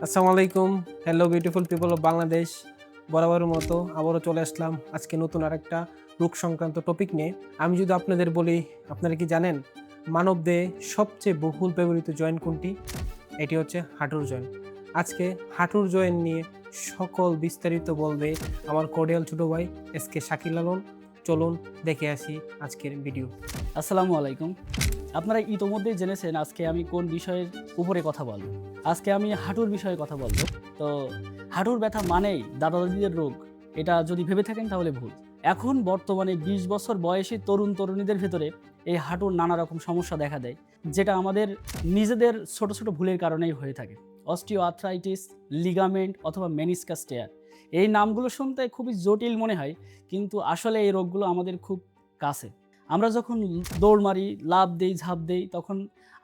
আসসালামু আলাইকুম। Hello beautiful people of Bangladesh. বরাবরের মতো আবারও চলে আসলাম আজকে নতুন আরেকটা রোগ সংক্রান্ত টপিক নিয়ে। আমি যদি আপনাদের বলি, আপনারা কি জানেন মানবদেহে সবচেয়ে বহুল ব্যবহৃত জয়েন্ট কোনটি? এটি হচ্ছে হাঁটুর জয়েন্ট। আজকে হাঁটুর জয়েন্ট নিয়ে সকল বিস্তারিত বলবে আমার কর্ডিয়াল ছোট ভাই এসকে শাকিল লালন। চলুন দেখে আসি আজকের ভিডিও। আসসালামু আলাইকুম। আপনারা ইতোমধ্যেই জেনেছেন আজকে আমি কোন বিষয়ের উপরে কথা বলব। আজকে আমি হাঁটুর বিষয়ে কথা বলব। তো হাঁটুর ব্যথা মানেই দাদা-দাদিদের রোগ। এটা যদি ভেবে থাকেন তাহলে ভুল। এখন বর্তমানে ২০ বছর বয়সী তরুণ-তরুণীদের ভেতরে এই হাঁটুর নানা রকম সমস্যা দেখা দেয়, যেটা আমাদের নিজেদের ছোট, ছোট ভুলের কারণেই হয়ে থাকে। অস্টিওআর্থ্রাইটিস, লিগামেন্ট অথবা মেনিসকাস টেয়ার। এই নামগুলো শুনতে খুবই জটিল মনে হয়, কিন্তু আসলে এই রোগগুলো আমাদের খুব কাছে। আমরা যখন দৌড় মারি, লাফ দেই, ঝাঁপ দেই, তখন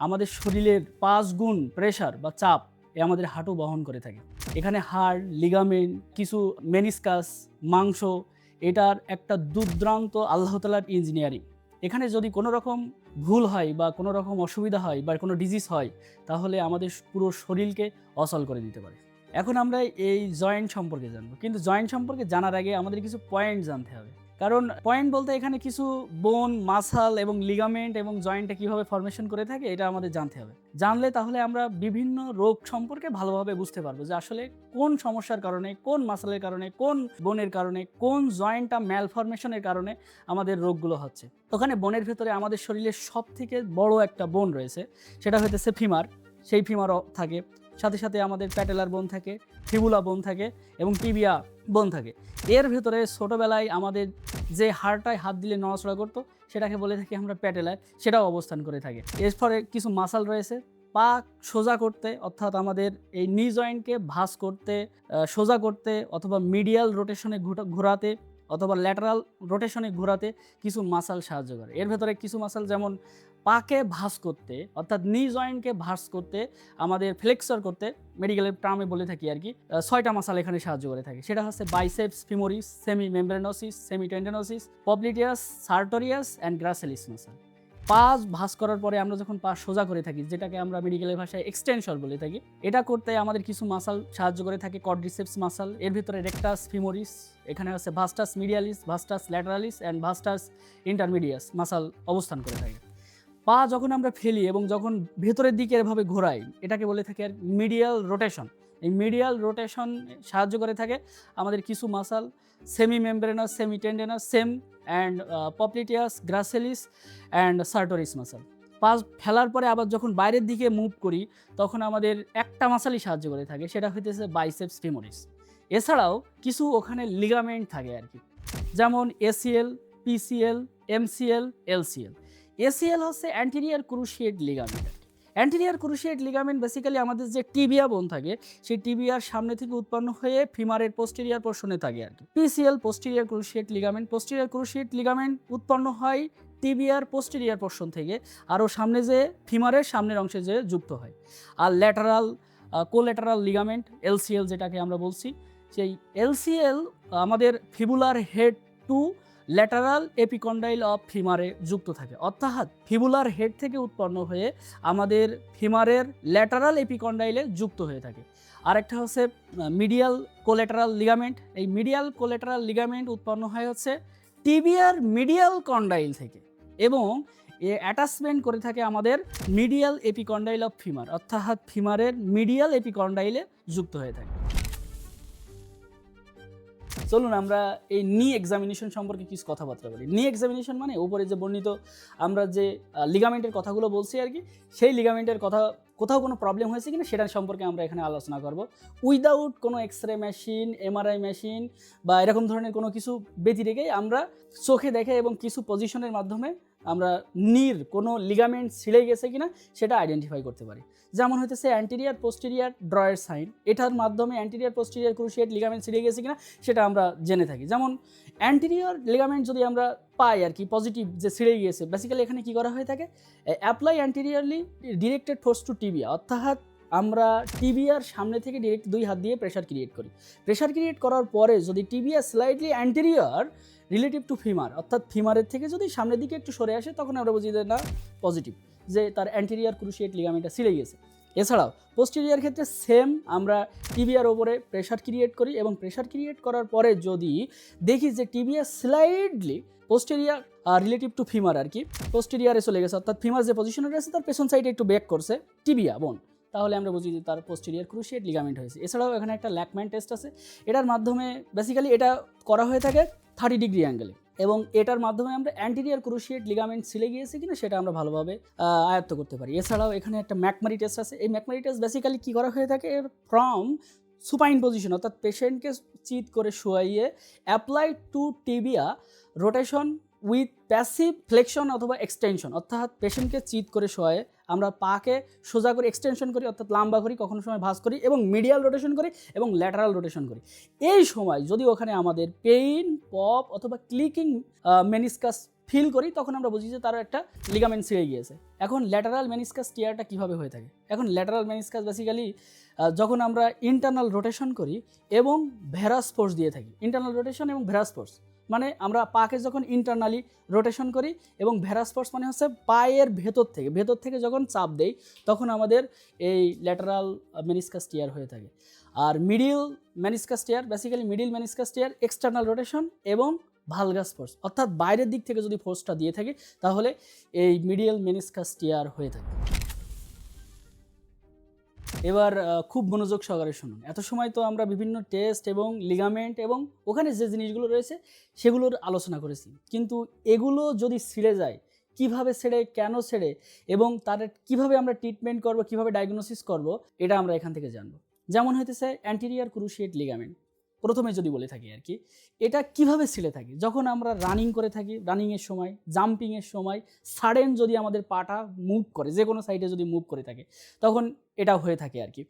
আমাদের শরীরের ৫ গুণ প্রেশার বা চাপ আমাদের হাঁটু বহন করে থাকে। এখানে হাড়, লিগামেন্ট, কিছু মেনিসকাস, মাংস, এটার একটা দুর্দান্ত আল্লাহ তাআলার ইঞ্জিনিয়ারিং। এখানে যদি কোনো রকম ভুল হয় বা কোনো রকম অসুবিধা হয় বা কোনো ডিজিজ হয়, তাহলে আমাদের পুরো শরীরকে অচল করে দিতে পারে। এখন আমরা এই জয়েন্ট সম্পর্কে জানবো। কিন্তু জয়েন্ট সম্পর্কে জানার আগে আমাদের কিছু পয়েন্ট জানতে হবে। কারণ পয়েন্ট বলতে এখানে কিছু বোন, মাসল এবং লিগামেন্ট এবং জয়েন্টটা কিভাবে ফরমেশন করে থাকে এটা আমাদের জানতে হবে। জানলে তাহলে আমরা বিভিন্ন রোগ সম্পর্কে ভালোভাবে বুঝতে পারবো যে আসলে কোন সমস্যার কারণে, কোন মাসলের কারণে, কোন বোনের কারণে, কোন জয়েন্টটা ম্যালফরমেশনের কারণে আমাদের রোগগুলো হচ্ছে। ওখানে বোনের ভেতরে আমাদের শরীরের সবথেকে বড় একটা বোন রয়েছে, সেটা হইতেছে ফিমার। সেই ফিমারও থাকে। সাথে, সাথে আমাদের প্যাটেলার বোন থাকে, ফিবুলা বোন থাকে এবং টিবিয়া বোন থাকে। এর ভেতরে ছোটবেলায় আমাদের যে হাড়টায় হাত দিলে নড়াচড়া করতো, সেটাকে বলে থাকি আমরা প্যাটেলার, সেটাও অবস্থান করে থাকে। এরপরে কিছু মাসল রয়েছে পা সোজা করতে, অর্থাৎ আমাদের এই নি জয়েন্টকে ভাঁজ করতে, সোজা করতে অথবা মিডিয়াল রোটেশনে ঘোরাতে অথবা ল্যাটারাল রোটেশনে ঘোরাতে কিছু মাসাল সাহায্য করে। এর ভেতরে কিছু মাসাল যেমন পাকে ভাঁজ করতে, অর্থাৎ নি জয়েন্টকে ভাঁজ করতে, আমাদের ফ্লেক্সর করতে, মেডিকেলের টার্মে বলে থাকি আর কি, ৬টা মাসাল এখানে সাহায্য করে থাকে। সেটা হচ্ছে biceps femoris, semimembranosus, semitendinosus, popliteus, sartorius and gracilis muscle. পা ভাঁজ করার পরে আমরা যখন পা সোজা করে থাকি, যেটাকে আমরা মেডিকেলের ভাষায় এক্সটেনশন বলে থাকি, এটা করতে আমাদের কিছু মাসাল সাহায্য করে থাকে। কড্রিসেপস মাসাল, এর ভিতরে রেকটাস ফিমোরিস, এখানে হচ্ছে ভাস্টাস মিডিয়ালিস, ভাস্টাস ল্যাটারালিস অ্যান্ড ভাস্টাস ইন্টারমিডিয়াস মাসাল অবস্থান করে থাকে। পা যখন আমরা ফেলি এবং যখন ভেতরের দিকে এভাবে ঘোরাই, এটাকে বলে থাকি আর মিডিয়াল রোটেশন। এই মিডিয়াল রোটেশন সাহায্য করে থাকে আমাদের কিছু muscle, semimembranosus, semitendinosus, semi and popliteus, gracilis and sartorius muscle. পা ফেলার পরে আবার যখন বাইরের দিকে মুভ করি, তখন আমাদের একটা মাসালই সাহায্য করে থাকে, সেটা হইতেছে বাইসেপস ফিমোরিস। এছাড়াও কিছু ওখানে লিগামেন্ট থাকে আর কি, যেমন ACL, PCL, MCL, LCL. ACL হচ্ছে anterior cruciate ligament. Anterior cruciate ligament basically আমাদের যে টিবিয়া বোন থাকে, সেই টিবিয়ার সামনে থেকে উৎপন্ন হয়ে ফিমারের পোস্টেরিয়র পোর্শনে থাকে আর কি। PCL posterior cruciate ligament. Posterior cruciate ligament উৎপন্ন হয় টিবিয়ার পোস্টেরিয়র পোর্শন থেকে, আরও সামনে যে ফিমারের সামনের অংশে যে যুক্ত হয়। আর ল্যাটারাল কোল্যাটারাল লিগামেন্ট, এলসিএল যেটাকে আমরা বলছি, সেই এলসিএল আমাদের fibular head to lateral epicondyle of ফিমারে যুক্ত থাকে, অর্থাৎ ফিবুলার হেড থেকে উৎপন্ন হয়ে আমাদের ফিমারের ল্যাটারাল এপিকন্ডাইলে যুক্ত হয়ে থাকে। আরেকটা হচ্ছে মিডিয়াল কোল্যাটারাল লিগামেন্ট। এই মিডিয়াল কোল্যাটারাল লিগামেন্ট উৎপন্ন হয় হচ্ছে টিবিয়ার মিডিয়াল কন্ডাইল থেকে এবং এ অ্যাটাচমেন্ট করে থাকে আমাদের মিডিয়াল এপিকন্ডাইল অফ ফিমার, অর্থাৎ ফিমারের মিডিয়াল এপিকন্ডাইলে যুক্ত হয়ে থাকে। চলুন আমরা এই নি এক্সামিনেশন সম্পর্কে কিছু কথাবার্তা বলি। নি এক্সামিনেশন মানে উপরে যে বর্ণিত আমরা যে লিগামেন্টের কথাগুলো বলছি আর কি, সেই লিগামেন্টের কথা কোথাও কোনো প্রবলেম হয়েছে কিনা সেটা সম্পর্কে আমরা এখানে আলোচনা করব, উইদাউট কোনো এক্সরে মেশিন, এমআরআই মেশিন বা এরকম ধরনের কোনো কিছু ব্যতি রেখেই আমরা চোখে দেখে এবং কিছু পজিশনের মাধ্যমে আমরা নির কোনো লিগামেন্ট ছিঁড়ে গেছে কিনা সেটা আইডেন্টিফাই করতে পারি। যেমন হইতেছে অ্যান্টেরিয়র পোস্টেরিয়র ড্রয়ের সাইন, এটার মাধ্যমে অ্যান্টেরিয়র পোস্টেরিয়র ক্রুশিয়েট লিগামেন্ট ছিঁড়ে গেছে কিনা সেটা আমরা জেনে থাকি। যেমন অ্যান্টেরিয়র লিগামেন্ট যদি আমরা পাই আর কি, পজিটিভ যে ছিঁড়ে গিয়েছে, বেসিক্যালি এখানে কি করা হয়ে থাকে, apply anteriorly directed force to tibia, অর্থাৎ আমরা টিবিয়ার সামনে থেকে ডিরেক্ট 2 হাত দিয়ে প্রেশার ক্রিয়েট করি। প্রেশার ক্রিয়েট করার পরে যদি tibia slightly anterior relative to femur, অর্থাৎ ফিমারের থেকে যদি সামনের দিকে একটু সরে আসে, তখন আমরা বুঝি যে না পজিটিভ, যে তার অ্যান্টেরিয়র ক্রুশিয়েট লিগামেন্টটা ছিঁড়ে গেছে। এছাড়াও পোস্টেরিয়ার ক্ষেত্রে সেম আমরা টিবিয়ার ওপরে প্রেশার ক্রিয়েট করি এবং প্রেশার ক্রিয়েট করার পরে যদি দেখি যে tibia slightly posterior relative to femur আর কি পোস্টেরিয়ারে চলে গেছে, অর্থাৎ ফিমার যে পজিশনে রয়েছে তার পেছন সাইডে একটু ব্যাক করছে টিবিয়া বোন, তাহলে আমরা বুঝি যে তার পোস্টেরিয়ার ক্রুশিয়েট লিগামেন্ট হয়েছে। এছাড়াও এখানে একটা ল্যাকম্যান টেস্ট আছে, এটার মাধ্যমে বেসিক্যালি এটা করা হয়ে থাকে 30 ডিগ্রি অ্যাঙ্গেলে এবং এটার মাধ্যমে আমরা অ্যান্টিরিয়ার ক্রুশিয়েট লিগামেন্ট ছিলে গিয়েছে কিনা সেটা আমরা ভালোভাবে আয়ত্ত করতে পারি। এছাড়াও এখানে একটা ম্যাকমারি টেস্ট আছে, এই ম্যাকমারি টেস্ট বেসিক্যালি কী করা হয়ে থাকে, ফ্রম সুপাইন পজিশন অর্থাৎ পেশেন্টকে চিত করে শোয়াইয়ে apply to tibia rotation with passive flexion অথবা এক্সটেনশন, অর্থাৎ পেশেন্টকে চিত করে শোয়ায়ে আমরা পাকে সোজা করে এক্সটেনশন করি অর্থাৎ লম্বা করি, কখনো সময় ভাঁজ করি এবং মিডিয়াল রোটেশন করি এবং ল্যাটারাল রোটেশন করি। এই সময় যদি ওখানে আমাদের পেইন, পপ অথবা ক্লিকিং মেনিসকাস ফিল করি তখন আমরা বুঝি যে তার একটা লিগামেন্ট ছিঁড়ে গিয়েছে। এখন ল্যাটারাল মেনিসকাস টিয়ারটা কীভাবে হয়ে থাকে? এখন ল্যাটারাল মেনিসকাস বেসিক্যালি যখন আমরা ইন্টারনাল রোটেশন করি এবং ভেরাস ফোর্স দিয়ে থাকি, ইন্টারনাল রোটেশন এবং ভেরাস ফোর্স মানে আমরা পাকে যখন ইন্টারনালি রোটেশন করি এবং ভেরাস ফোর্স মানে হচ্ছে পায়ের ভেতর থেকে যখন চাপ দেই তখন আমাদের এই ল্যাটারাল মেনিসকাস টিয়ার হয়ে থাকে। আর মিডিল মেনিসকাস টিয়ার বেসিক্যালি মিডিল মেনিসকাস টিয়ার এক্সটার্নাল রোটেশন এবং ভালগাস ফোর্স অর্থাৎ বাইরের দিক থেকে যদি ফোর্সটা দিয়ে থাকি তাহলে এই মিডিয়াল মেনিসকাস টিয়ার হয়ে থাকে। এবার খুব মনোযোগ সহকারে শুনুন। এত সময় তো আমরা বিভিন্ন টেস্ট এবং লিগামেন্ট এবং ওখানে যে জিনিসগুলো রয়েছে সেগুলোর আলোচনা করেছি, কিন্তু এগুলো যদি ছিঁড়ে যায় কিভাবে ছেড়ে, কেন ছেড়ে এবং তার কিভাবে আমরা ট্রিটমেন্ট করব, কিভাবে ডায়াগনোসিস করব, এটা আমরা এখান থেকে জানবো। যেমন হইতেছে অ্যান্টিরিয়ার ক্রুশিয়েট লিগামেন্ট, প্রথমে যদি বলে থাকি আর কি, এটা কিভাবে ছিলে থাকে যখন আমরা রানিং করে থাকি, রানিংয়ের সময়, জাম্পিংয়ের সময় সাডেন যদি আমাদের পাটা মুভ করে, যে কোনো সাইডে যদি মুভ করে থাকে তখন এটা হয়ে থাকে আর কি।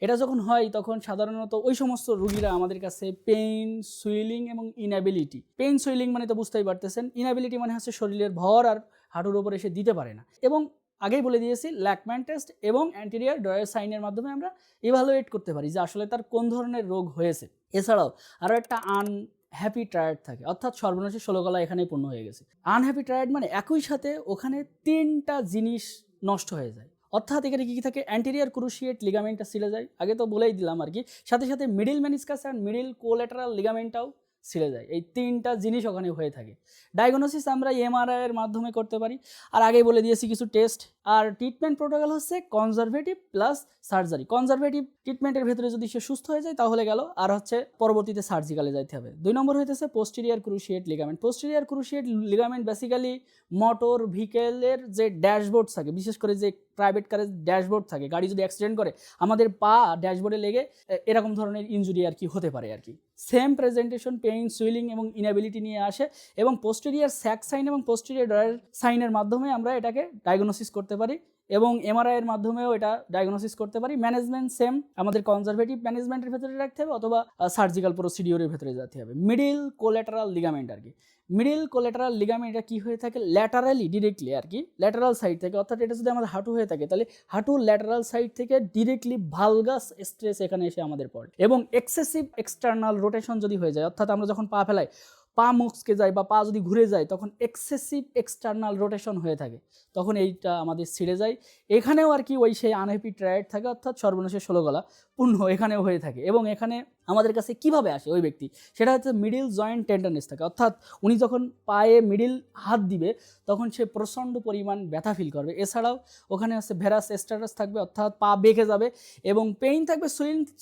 এটা যখন হয় তখন সাধারণত ওই সমস্ত রুগীরা আমাদের কাছে পেইন, সুইলিং এবং ইনঅ্যাবিলিটি, পেইন সুইলিং মানে তো বুঝতেই পারতেছেন, ইনঅ্যাবিলিটি মানে হচ্ছে শরীরের ভর আর হাঁটুর ওপর এসে দিতে পারে না, এবং আগেই বলে দিয়েছি ল্যাকম্যান টেস্ট এবং অ্যান্টিরিয়ার ডয়ার সাইনের মাধ্যমে আমরা ইভালুয়েট করতে পারি যে আসলে তার কোন ধরনের রোগ হয়েছে। এছাড়াও আরও একটা আনহ্যাপি ট্রায়াড থাকে, অর্থাৎ সর্বনাশের 16 গলা এখানেই পূর্ণ হয়ে গেছে। আনহ্যাপি ট্রায়াড মানে একই সাথে ওখানে 3টা জিনিস নষ্ট হয়ে যায়, অর্থাৎ এখানে কী কী থাকে, অ্যান্টিরিয়ার ক্রুশিয়েট লিগামেন্টটা ছিঁড়ে যায়, আগে তো বলেই দিলাম আর কি, সাথে সাথে মিডিল মেনিসকাস আর মিডিল কোল্যাটারাল লিগামেন্টটাও ছিঁড়ে যায়। এই 3টা জিনিস ওখানে হয়ে থাকে। ডায়াগনোসিস আমরা এমআরআই এর মাধ্যমে করতে পারি, আর আগে বলে দিয়েছি কিছু টেস্ট। আর ট্রিটমেন্ট প্রোটোকল হচ্ছে কনজারভেটিভ প্লাস সার্জারি। কনজারভেটিভ ট্রিটমেন্টের ভেতরে যদি সে সুস্থ হয়ে যায় তাহলে গেল, আর হচ্ছে পরবর্তীতে সার্জিক্যালে যাইতে হবে। 2 নম্বর হইতেছে posterior cruciate ligament. Posterior cruciate ligament basically motor ভেহিকেলের যে ড্যাশবোর্ড থাকে, বিশেষ করে যে প্রাইভেট কারের ড্যাশবোর্ড থাকে, গাড়ি যদি অ্যাক্সিডেন্ট করে আমাদের পা ড্যাশবোর্ডে লেগে এরকম ধরনের ইনজুরি আর কি হতে পারে আর কি। সেম প্রেজেন্টেশন, পেইন, সুইলিং এবং ইনঅ্যাবিলিটি নিয়ে আসে এবং পোস্টেরিয়ার স্যাক সাইন এবং পোস্টেরিয়ার ডয়ার সাইনের মাধ্যমে আমরা এটাকে ডায়াগনোসিস করতে পারি এবং এমআরআই এর মাধ্যমেও এটা ডায়াগনোসিস করতে পারি। ম্যানেজমেন্ট সেম, আমাদের কনজারভেটিভ ম্যানেজমেন্টের ভেতরে রাখতে হবে অথবা সার্জিক্যাল প্রসিডিওরের ভেতরে যেতে হবে। মিডিল কোল্যাটারাল লিগামেন্ট আর কি, মিডিল কোল্যাটারাল লিগামেন্ট এটা কী হয়ে থাকে, ল্যাটারালি ডিরেক্টলি আর কি, ল্যাটারাল সাইড থেকে, অর্থাৎ এটা যদি আমাদের হাঁটু হয়ে থাকে তাহলে হাঁটুর ল্যাটারাল সাইড থেকে ডিরেক্টলি ভালগাস স্ট্রেস এখানে এসে আমাদের পড়ে এবং এক্সেসিভ এক্সটার্নাল রোটেশন যদি হয়ে যায়, অর্থাৎ আমরা যখন পা ফেলাই, পা মুচকে যায় বা পা যদি ঘুরে যায় তখন এক্সেসিভ এক্সটার্নাল রোটেশন হয়ে থাকে, তখন এইটা আমাদের ছিঁড়ে যায়। এখানেও আর কি ওই সেই আনহ্যাপি ট্রায়াড থাকে, অর্থাৎ সর্বনাশের 16 গলা পূর্ণ এখানেও হয়ে থাকে। এবং এখানে আমাদের কাছে কিভাবে আসে ওই ব্যক্তি, সেটা হচ্ছে মিডিল জয়েন্ট টেন্ডারনেস থাকে, অর্থাৎ উনি যখন পায়ে মিডিল হাত দিবে তখন সে প্রচণ্ড পরিমাণ ব্যথা ফিল করবে। এছাড়াও ওখানে হচ্ছে ভেরাস স্ট্যাটাস থাকবে, অর্থাৎ পা বেঁকে যাবে এবং পেইন থাকবে,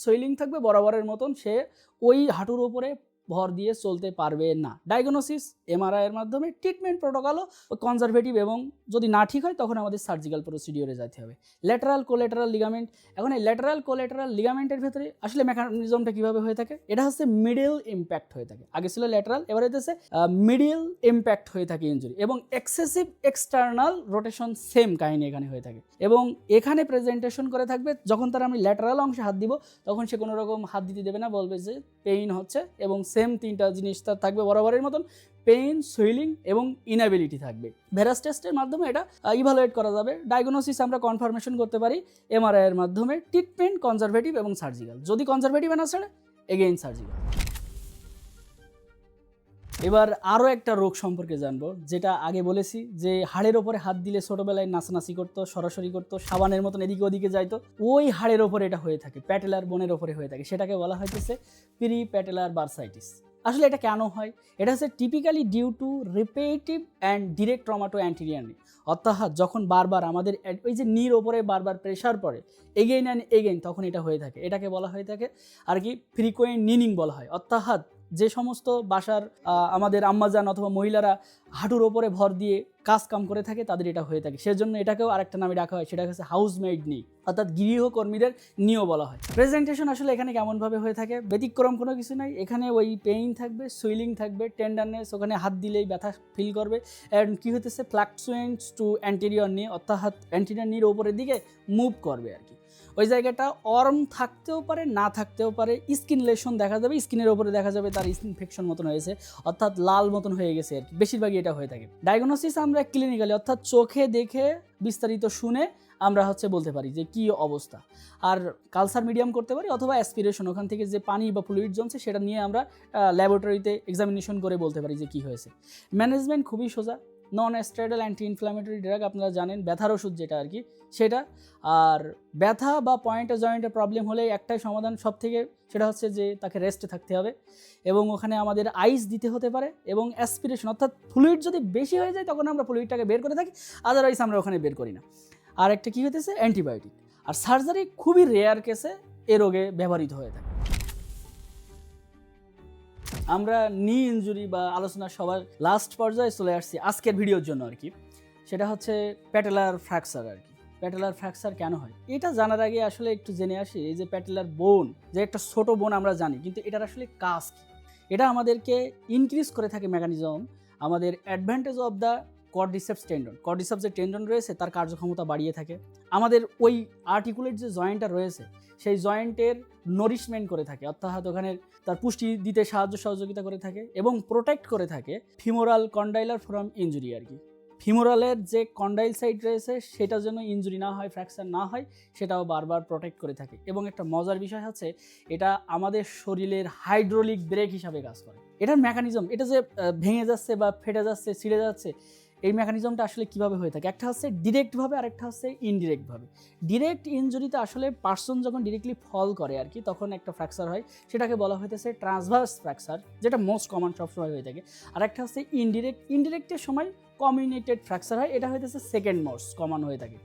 সুইলিং থাকবে বরাবরের মতন, সে ওই হাঁটুর ওপরে ভর দিয়ে চলতে পারবে না। ডায়াগনোসিস এমআরআই এর মাধ্যমে, ট্রিটমেন্ট প্রোটোকলও কনজারভেটিভ এবং যদি না ঠিক হয় তখন আমাদের সার্জিক্যাল প্রসিডিওরে যেতে হবে। ল্যাটারাল কোল্যাটারাল লিগামেন্ট, এখন এই ল্যাটারাল কোল্যাটারাল লিগামেন্টের ভেতরে আসলে মেকানিজমটা কীভাবে হয়ে থাকে, এটা হচ্ছে মিডিল ইম্প্যাক্ট হয়ে থাকে, আগে ছিল ল্যাটারাল, এবার হইতেছে মিডিল ইম্প্যাক্ট হয়ে থাকে ইনজুরি এবং এক্সেসিভ এক্সটার্নাল রোটেশন, সেম কাহিনী এখানে হয়ে থাকে এবং এখানে প্রেজেন্টেশন করে থাকবে যখন তারা আমি ল্যাটারাল অংশে হাত দিব তখন সে কোনো রকম হাত দিতে দেবে না, বলবে যে পেইন হচ্ছে এবং সেম 3টা জিনিস তার থাকবে বরাবরের মতন, পেইন, সুইলিং এবং ইনঅ্যাবিলিটি থাকবে। ভেরাস টেস্টের মাধ্যমে এটা ইভালুয়েট করা যাবে। ডায়াগনোসিস আমরা কনফার্মেশন করতে পারি এমআরআই এর মাধ্যমে। ট্রিটমেন্ট কনজারভেটিভ এবং সার্জিক্যাল, যদি কনজারভেটিভ না ছাড়ে এগেইন সার্জিক্যাল। এবার আরও একটা রোগ সম্পর্কে জানবো, যেটা আগে বলেছি যে হাড়ের ওপরে হাত দিলে ছোটোবেলায় নাচানাচি করতো, সরাসরি করতো, সাবানের মতন এদিকে ওদিকে যাইতো, ওই হাড়ের ওপরে এটা হয়ে থাকে, প্যাটেলার বোনের ওপরে হয়ে থাকে, সেটাকে বলা হইতেছে প্রি প্যাটেলার বার্সাইটিস। আসলে এটা কেন হয়? এটা হচ্ছে typically due to repetitive and direct trauma to anterior knee, অর্থাৎ যখন বারবার আমাদের ওই যে নির ওপরে বারবার প্রেশার পড়ে এগেইন অ্যান্ড এগেইন, তখন এটা হয়ে থাকে। এটাকে বলা হয়ে থাকে আর কি ফ্রিকোয়েন্ট নিনিং বলা হয়। অর্থাৎ যে সমস্ত বাসার আমাদের আম্মাজান অথবা মহিলারা হাঁটুর ওপরে ভর দিয়ে কাজ কাম করে থাকে তাদের এটা হয়ে থাকে, সেজন্য এটাকেও আরেকটা নামে রাখা হয়, সেটা হচ্ছে হাউসমেড নি, অর্থাৎ গৃহকর্মীদের নিও বলা হয়। প্রেজেন্টেশন আসলে এখানে কেমনভাবে হয়ে থাকে, ব্যতিক্রম কোনো কিছু নাই। এখানে ওই পেইন থাকবে, সুইলিং থাকবে, টেন্ডারনেস, ওখানে হাত দিলেই ব্যথা ফিল করবে। অ্যান্ড কী হতেছে ফ্লাকচুয়েন্টস টু অ্যান্টেরিয়র নি, অর্থাৎ অ্যান্টেরিয়র নির ওপরের দিকে মুভ করবে আর কি। ওই জায়গাটা অর্ম থাকতেও পারে, না থাকতেও পারে। স্কিন লেশন দেখা যাবে, স্কিনের ওপরে দেখা যাবে তার ইনফেকশন মতন হয়েছে, অর্থাৎ লাল মতন হয়ে গেছে আর কি। বেশিরভাগই এটা হয়ে থাকে। ডায়াগনোসিস আমরা ক্লিনিক্যালি অর্থাৎ চোখে দেখে বিস্তারিত শুনে আমরা বলতে পারি যে কী অবস্থা। আর কালচার মিডিয়াম করতে পারি অথবা অ্যাসপিরেশন, ওখান থেকে যে পানি বা ফ্লুইড জমছে সেটা নিয়ে আমরা ল্যাবরেটরিতে এক্সামিনেশন করে বলতে পারি যে কী হয়েছে। ম্যানেজমেন্ট খুবই সোজা, non steroidal anti inflammatory drug, আপনারা জানেন ব্যথার ওষুধ যেটা আর কি সেটা। আর ব্যথা বা পয়েন্টে জয়েন্টে প্রবলেম হলে একটাই সমাধান সব থেকে, সেটা হচ্ছে যে তাকে রেস্টে থাকতে হবে এবং ওখানে আমাদের আইস দিতে হতে পারে এবং অ্যাসপিরেশন, অর্থাৎ ফ্লুইড যদি বেশি হয়ে যায় তখন আমরা ফ্লুইডটাকে বের করে থাকি, আদারওয়াইজ আমরা ওখানে বের করি না। আর একটা কী হতেছে অ্যান্টিবায়োটিক। আর সার্জারি খুবই রেয়ার কেসে এ রোগে ব্যবহৃত হয়ে থাকে। আমরা নি ইনজুরি বা আলোচনা সবার লাস্ট পর্যায়ে চলে আসছি আজকের ভিডিওর জন্য আর কি, সেটা হচ্ছে প্যাটেলার ফ্র্যাকচার আর কি। প্যাটেলার ফ্র্যাকচার কেন হয় এটা জানার আগে আসলে একটু জেনে আসি, এই যে প্যাটেলার বোন যে একটা ছোট বোন আমরা জানি, কিন্তু এটার আসলে কাজ কি? এটা আমাদেরকে ইনক্রিজ করে থাকে মেকানিজম আমাদের advantage of the cordyceps tendon. Cordyceps যে টেন্ডন রয়েছে তার কার্যক্ষমতা বাড়িয়ে থাকে। আমাদের ওই আর্টিকুলেট যে জয়েন্টটা রয়েছে সেই জয়েন্টের নরিশমেন্ট করে থাকে, অর্থাৎ ওখানে তার পুষ্টি দিতে সহযোগিতা করে থাকে এবং প্রোটেক্ট করে থাকে ফিমোরাল কন্ডাইলার ফ্রম ইনজুরি আর কি। ফিমোরালের যে কন্ডাইল সাইড রয়েছে সেটা যেন ইনজুরি না হয়, ফ্র্যাকচার না হয়, সেটাও বারবার প্রোটেক্ট করে থাকে। এবং একটা মজার বিষয় হচ্ছে এটা আমাদের শরীরের হাইড্রোলিক ব্রেক হিসাবে কাজ করে। এটার মেকানিজম, এটা যে ভেঙে যাচ্ছে বা ফেটে যাচ্ছে, ছিঁড়ে যাচ্ছে, এই মেকানিজমটা আসলে কীভাবে হয়ে থাকে, একটা হচ্ছে ডিরেক্টভাবে আর একটা হচ্ছে ইনডিরেক্টভাবে। ডিরেক্ট ইনজুরিতে আসলে পার্সন যখন ডিরেক্টলি ফল করে আর কি তখন একটা ফ্র্যাকচার হয়, সেটাকে বলা হইতেছে ট্রান্সভার্স ফ্র্যাকচার, যেটা মোস্ট কমন সবসময় হয়ে থাকে। আর একটা হচ্ছে ইনডিরেক্টের সময় কমিউনিটেড ফ্র্যাকচার হয়, এটা হইতেছে সেকেন্ড মোস্ট কমন হয়ে থাকে।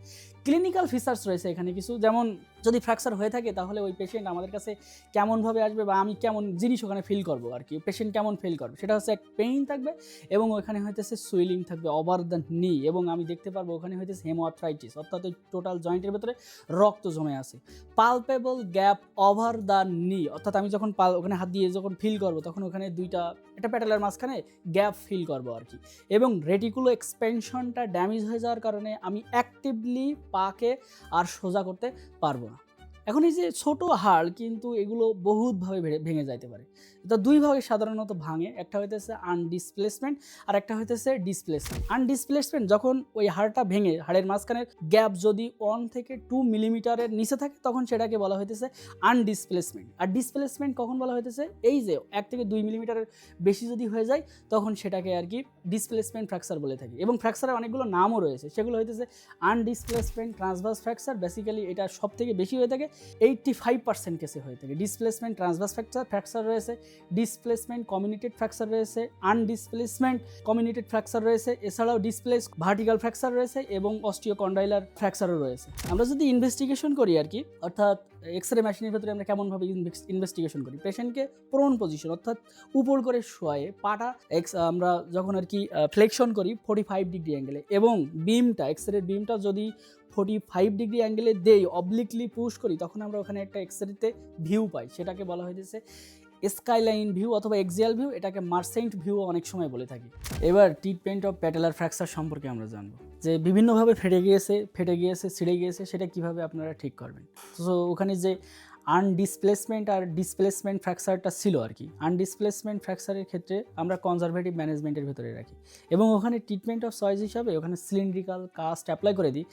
ক্লিনিক্যাল ফিচার্স রয়েছে এখানে কিছু, যেমন যদি ফ্র্যাকচার হয়ে থাকে তাহলে ওই পেশেন্ট আমাদের কাছে কেমনভাবে আসবে বা আমি কেমন জিনিস ওখানে ফিল করবো আর কি, পেশেন্ট কেমন ফিল করবে, সেটা হচ্ছে এক পেইন থাকবে এবং ওখানে হইতেছে সুইলিং থাকবে ওভার দ্য নি, এবং আমি দেখতে পারবো ওখানে হইতেছে হেমোআর্থ্রাইটিস, অর্থাৎ ওই টোটাল জয়েন্টের ভেতরে রক্ত জমে আছে। পালপেবল গ্যাপ ওভার দ্য নি, অর্থাৎ আমি যখন ওখানে হাত দিয়ে যখন ফিল করবো তখন ওখানে একটা প্যাটেলার মাঝখানে গ্যাপ ফিল করবো আর কি। এবং রেটিকুলো এক্সপেনশনটা ড্যামেজ হয়ে যাওয়ার কারণে আমি অ্যাক্টিভলি পাকে আর সোজা করতে পারবো না। এখন এই যে ছোট হাড় কিন্তু এগুলো বহুতভাবে ভেঙে যাইতে পারে। এটা দুই ভাগে সাধারণত ভাঙে, একটা হইতেছে আনডিসপ্লেসমেন্ট আর একটা হইতেছে ডিসপ্লেসমেন্ট। আনডিসপ্লেসমেন্ট যখন ওই হাড়টা ভেঙে হাড়ের মাঝখানের গ্যাপ যদি 1 থেকে 2 মিলিমিটারের নিচে থাকে তখন সেটাকে বলা হইতেছে আনডিসপ্লেসমেন্ট। আর ডিসপ্লেসমেন্ট কখন বলা হইতেছে, এই যে 1 থেকে 2 মিলিমিটারের বেশি যদি হয়ে যায় তখন সেটাকে আর কি ডিসপ্লেসমেন্ট ফ্র্যাকচার বলে থাকি। এবং ফ্র্যাকচারের অনেকগুলো নামও রয়েছে, সেগুলো হইতেছে আনডিসপ্লেসমেন্ট ট্রান্সভার্স ফ্র্যাকচার। বেসিক্যালি এটা সব থেকে বেশি হয়ে থাকে, 85% কেসে হয়ে থাকে। ডিসপ্লেসমেন্ট ট্রান্সভার্স ফ্র্যাকচার রয়েছে, ডিসপ্লেসমেন্ট কমিউনিটেড ফ্র্যাকচার রয়েছে, আনডিসপ্লেসমেন্ট কমিউনিটেড ফ্র্যাকচার রয়েছে, এছাড়াও ডিসপ্লেস ভার্টিক্যাল ফ্র্যাকচার রয়েছে এবং অস্টিওকন্ডাইলার ফ্র্যাকচারও রয়েছে। আমরা যদি ইনভেস্টিগেশন করি আর কি, অর্থাৎ এক্সরে মেশিনের ভেতরে আমরা কেমনভাবে ইনভেস্টিগেশন করি, পেশেন্টকে প্রোন পজিশন অর্থাৎ উপর করে শোয়ে পাটা আমরা যখন আর কি ফ্লেকশন করি 45 ডিগ্রি অ্যাঙ্গেলে, এবং বিমটা এক্সরের বিমটা যদি 45 ডিগ্রি অ্যাঙ্গেলে দেই, অবলিকলি পুশ করি, তখন আমরা ওখানে একটা এক্সরেতে ভিউ পাই, সেটাকে বলা হয়েছে স্কাইলাইন ভিউ অথবা এক্সিয়াল ভিউ, এটাকে মার্সেন্ট ভিউ অনেক সময় বলে থাকি। এবার ট্রিটমেন্ট অফ প্যাটেলার ফ্র্যাকচার সম্পর্কে আমরা জানবো, যে বিভিন্নভাবে ফেটে গিয়েছে, ছিঁড়ে গিয়েছে, সেটা কিভাবে আপনারা ঠিক করবেন। তো ওখানে যে আনডিসপ্লেসমেন্ট আর ডিসপ্লেসমেন্ট ফ্র্যাকচারটা ছিল আর কি। আনডিসপ্লেসমেন্ট ফ্র্যাকচারের ক্ষেত্রে আমরা কনজারভেটিভ ম্যানেজমেন্টের ভেতরে রাখি এবং ওখানে ট্রিটমেন্ট অফ চয়েস হিসাবে ওখানে সিলিন্ড্রিক্যাল কাস্ট অ্যাপ্লাই করে দিই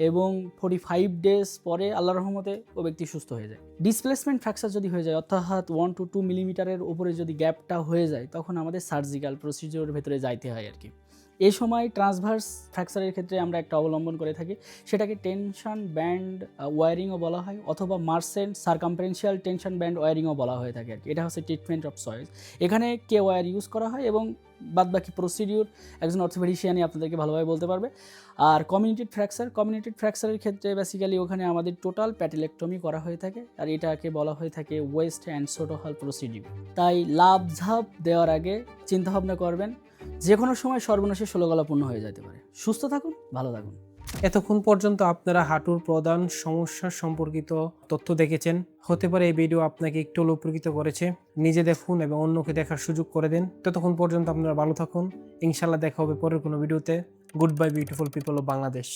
এবং 45 ডেজ পরে আল্লাহর রহমতে ও ব্যক্তি সুস্থ হয়ে যায়। ডিসপ্লেসমেন্ট ফ্র্যাকচার যদি হয়ে যায় অর্থাৎ 1 to 2 মিলিমিটারের উপরে যদি গ্যাপটা হয়ে যায় তখন আমাদের সার্জিক্যাল প্রসিডিওরের ভেতরে যাইতে হয় আর কি। এই সময় ট্রান্সভার্স ফ্র্যাকচারের ক্ষেত্রে আমরা একটা অবলম্বন করে থাকি, সেটাকে টেনশন ব্যান্ড ওয়ারিংও বলা হয় অথবা মার্সেন্ট সার্কামফারেন্সিয়াল টেনশন ব্যান্ড ওয়ারিংও বলা হয়ে থাকে আর কি। এটা হচ্ছে ট্রিটমেন্ট অফ চয়েস। এখানে কে ওয়ার ইউজ করা হয় এবং বাদবাকি প্রসিডিওর একজন অর্থোপেডিশিয়ানই আপনাদেরকে ভালোভাবে বলতে পারবে। আর কমিউনিটেড ফ্র্যাকচারের ক্ষেত্রে বেসিক্যালি ওখানে আমাদের টোটাল প্যাটেলেক্টমি করা হয়ে থাকে আর এটাকে বলা হয়ে থাকে ওয়েস্ট অ্যান্ড সোটোহাল প্রসিডিওর। তাই লাভ ঝাপ দেওয়ার আগে চিন্তাভাবনা করবেন, যে কোনো সময় সর্বনাশে 16 গলা পূর্ণ হয়ে যেতে পারে। সুস্থ থাকুন, ভালো থাকুন। এতক্ষণ পর্যন্ত আপনারা হাঁটুর প্রধান সমস্যা সম্পর্কিত তথ্য দেখেছেন। হতে পারে এই ভিডিও আপনাকে একটু হলেও উপকৃত করেছে। নিজে দেখুন এবং অন্যকে দেখার সুযোগ করে দিন। ততক্ষণ পর্যন্ত আপনারা ভালো থাকুন। ইনশাল্লাহ দেখা হবে পরের কোনো ভিডিওতে। Good bye beautiful people of Bangladesh.